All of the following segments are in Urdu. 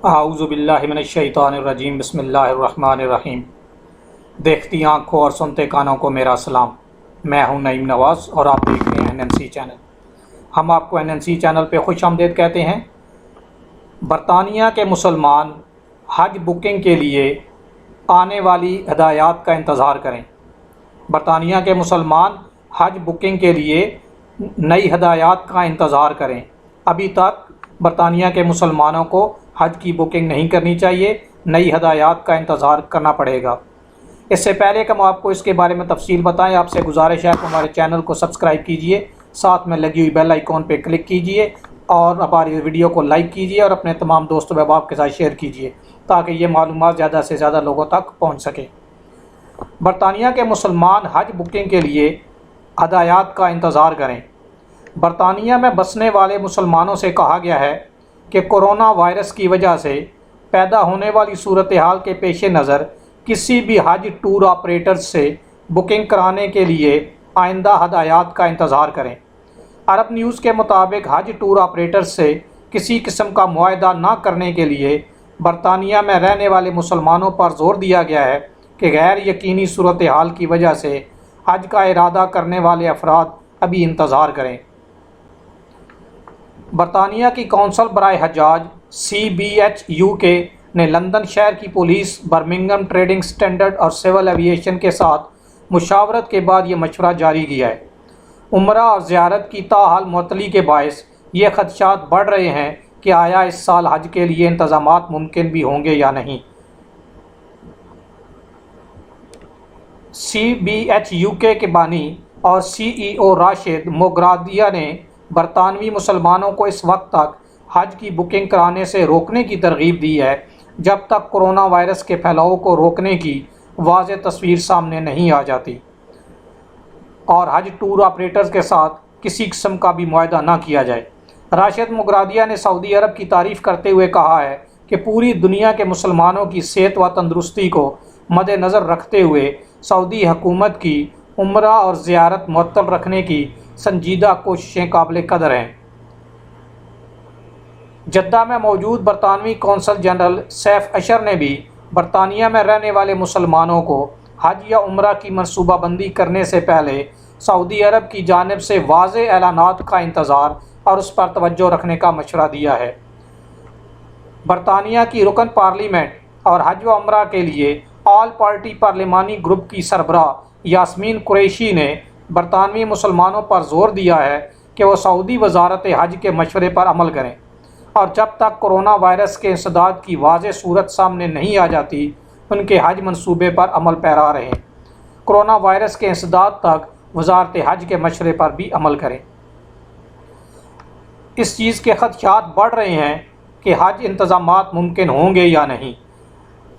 اعوذ باللہ من الشیطان الرجیم بسم اللہ الرحمن الرحیم۔ دیکھتی آنکھوں اور سنتے کانوں کو میرا سلام۔ میں ہوں نعیم نواز اور آپ دیکھ رہے ہیں NNC چینل۔ ہم آپ کو NNC چینل پہ خوش آمدید کہتے ہیں۔ برطانیہ کے مسلمان حج بکنگ کے لیے آنے والی ہدایات کا انتظار کریں۔ برطانیہ کے مسلمان حج بکنگ کے لیے نئی ہدایات کا انتظار کریں۔ ابھی تک برطانیہ کے مسلمانوں کو حج کی بکنگ نہیں کرنی چاہیے، نئی ہدایات کا انتظار کرنا پڑے گا۔ اس سے پہلے کہ ہم آپ کو اس کے بارے میں تفصیل بتائیں، آپ سے گزارش ہے کہ ہمارے چینل کو سبسکرائب کیجئے، ساتھ میں لگی ہوئی بیل آئیکن پہ کلک کیجئے اور ہماری ویڈیو کو لائک کیجئے اور اپنے تمام دوستوں و احباب کے ساتھ شیئر کیجئے تاکہ یہ معلومات زیادہ سے زیادہ لوگوں تک پہنچ سکے۔ برطانیہ کے مسلمان حج بکنگ کے لیے ہدایات کا انتظار کریں۔ برطانیہ میں بسنے والے مسلمانوں سے کہا گیا ہے کہ کورونا وائرس کی وجہ سے پیدا ہونے والی صورتحال کے پیش نظر کسی بھی حج ٹور آپریٹرز سے بکنگ کرانے کے لیے آئندہ ہدایات کا انتظار کریں۔ عرب نیوز کے مطابق حج ٹور آپریٹرز سے کسی قسم کا معاہدہ نہ کرنے کے لیے برطانیہ میں رہنے والے مسلمانوں پر زور دیا گیا ہے کہ غیر یقینی صورتحال کی وجہ سے حج کا ارادہ کرنے والے افراد ابھی انتظار کریں۔ برطانیہ کی کونسل برائے حجاج CBHUK نے لندن شہر کی پولیس، برمنگھم ٹریڈنگ سٹینڈرڈ اور سول ایوییشن کے ساتھ مشاورت کے بعد یہ مشورہ جاری کیا ہے۔ عمرہ اور زیارت کی تاحال معطلی کے باعث یہ خدشات بڑھ رہے ہیں کہ آیا اس سال حج کے لیے انتظامات ممکن بھی ہوں گے یا نہیں۔ CBHUK کے بانی اور CEO راشد موگرادیا نے برطانوی مسلمانوں کو اس وقت تک حج کی بکنگ کرانے سے روکنے کی ترغیب دی ہے جب تک کورونا وائرس کے پھیلاؤ کو روکنے کی واضح تصویر سامنے نہیں آ جاتی اور حج ٹور آپریٹرز کے ساتھ کسی قسم کا بھی معاہدہ نہ کیا جائے۔ راشد موگرادیا نے سعودی عرب کی تعریف کرتے ہوئے کہا ہے کہ پوری دنیا کے مسلمانوں کی صحت و تندرستی کو مد نظر رکھتے ہوئے سعودی حکومت کی عمرہ اور زیارت معطل رکھنے کی سنجیدہ کوششیں قابل قدر ہیں۔ جدہ میں موجود برطانوی کونسل جنرل سیف اشر نے بھی برطانیہ میں رہنے والے مسلمانوں کو حج یا عمرہ کی منصوبہ بندی کرنے سے پہلے سعودی عرب کی جانب سے واضح اعلانات کا انتظار اور اس پر توجہ رکھنے کا مشورہ دیا ہے۔ برطانیہ کی رکن پارلیمنٹ اور حج و عمرہ کے لیے آل پارٹی پارلیمانی گروپ کی سربراہ یاسمین قریشی نے برطانوی مسلمانوں پر زور دیا ہے کہ وہ سعودی وزارت حج کے مشورے پر عمل کریں اور جب تک کورونا وائرس کے انسداد کی واضح صورت سامنے نہیں آ جاتی ان کے حج منصوبے پر عمل پیرا رہیں۔ کورونا وائرس کے انسداد تک وزارت حج کے مشورے پر بھی عمل کریں۔ اس چیز کے خدشات بڑھ رہے ہیں کہ حج انتظامات ممکن ہوں گے یا نہیں۔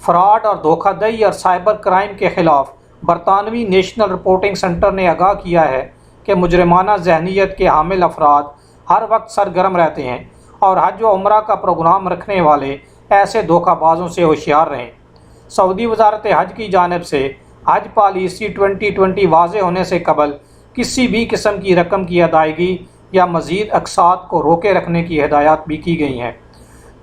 فراڈ اور دھوکہ دہی اور سائبر کرائم کے خلاف برطانوی نیشنل رپورٹنگ سینٹر نے آگاہ کیا ہے کہ مجرمانہ ذہنیت کے حامل افراد ہر وقت سرگرم رہتے ہیں اور حج و عمرہ کا پروگرام رکھنے والے ایسے دھوکہ بازوں سے ہوشیار رہیں۔ سعودی وزارت حج کی جانب سے حج پالیسی 2020 واضح ہونے سے قبل کسی بھی قسم کی رقم کی ادائیگی یا مزید اقساط کو روکے رکھنے کی ہدایات بھی کی گئی ہیں۔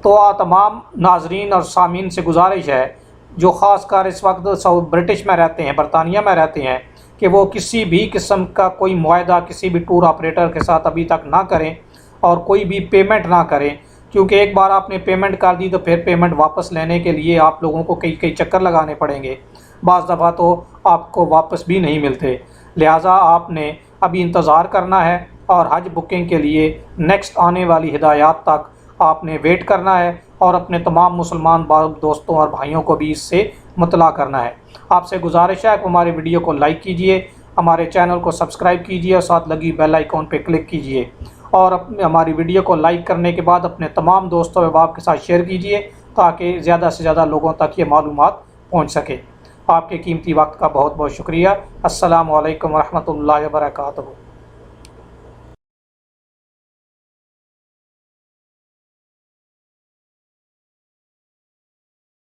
تو تمام ناظرین اور سامعین سے گزارش ہے جو خاص کر اس وقت برٹش میں رہتے ہیں، برطانیہ میں رہتے ہیں، کہ وہ کسی بھی قسم کا کوئی معاہدہ کسی بھی ٹور آپریٹر کے ساتھ ابھی تک نہ کریں اور کوئی بھی پیمنٹ نہ کریں، کیونکہ ایک بار آپ نے پیمنٹ کر دی تو پھر پیمنٹ واپس لینے کے لیے آپ لوگوں کو کئی چکر لگانے پڑیں گے، بعض دفعہ تو آپ کو واپس بھی نہیں ملتے۔ لہٰذا آپ نے ابھی انتظار کرنا ہے اور حج بکنگ کے لیے نیکسٹ آنے والی ہدایات تک آپ نے ویٹ کرنا ہے اور اپنے تمام مسلمان دوستوں اور بھائیوں کو بھی اس سے مطلع کرنا ہے۔ آپ سے گزارش ہے کہ ہماری ویڈیو کو لائک کیجئے، ہمارے چینل کو سبسکرائب کیجئے اور ساتھ لگی بیل آئیکن پہ کلک کیجئے اور ہماری ویڈیو کو لائک کرنے کے بعد اپنے تمام دوستوں و احباب کے ساتھ شیئر کیجئے تاکہ زیادہ سے زیادہ لوگوں تک یہ معلومات پہنچ سکے۔ آپ کے قیمتی وقت کا بہت بہت شکریہ۔ السلام علیکم ورحمۃ اللہ وبرکاتہ۔